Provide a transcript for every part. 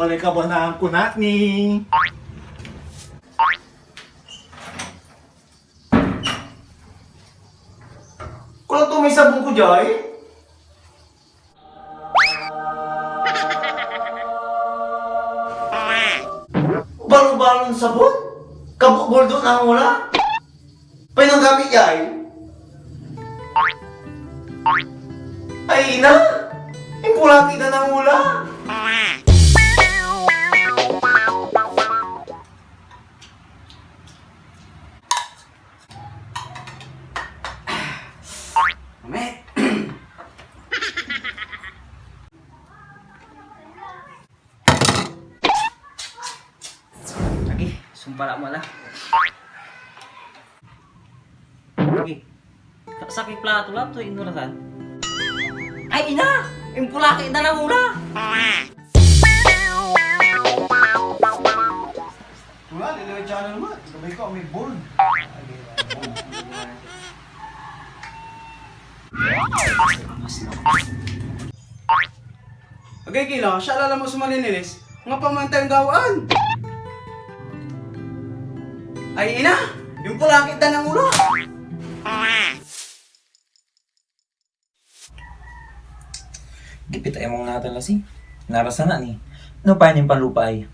Pare ka ba na ang kunat ni? Kung to may sabon ko dyan eh. Balo-balong sabon? Kabukbol doon ang wala? Pinanggamit yan? Ay na! Impulati na ng wala! Mame! Lagi, sumpala mo lang. Lagi, sakit plato lang to inurasan. Ay ina! Yung pulaki na lang muna! Wala, nilaway channel mo. Sabay ko, may bold. Okay, Kilo, siya alala mo sa maninilis. Mga pamantay ang gawaan. Ay ina! Yung pulaki na ng ulo! Gipit ay mong natin lasi. Narasa na ni. No pa yung panlupay.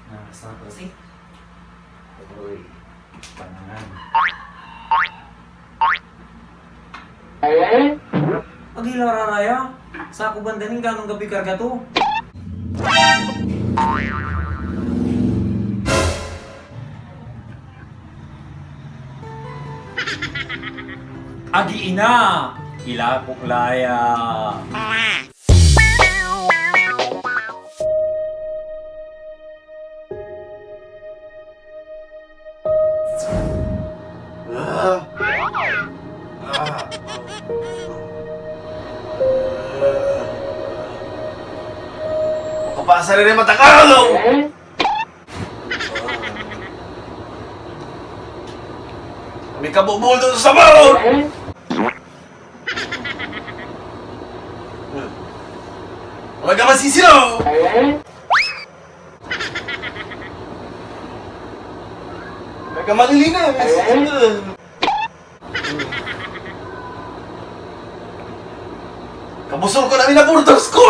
Narasa na lasi. Uy, panangan. Agila raraya. Sa ako bandaning ganong gabi karga to. Agi ina! Ila puklaya. Kapasa rin yung matakalong! May kabubul doon sa sabon! Huwag ka masisilo! Huwag ka malilina! Kabusol ko na minapurtos ko!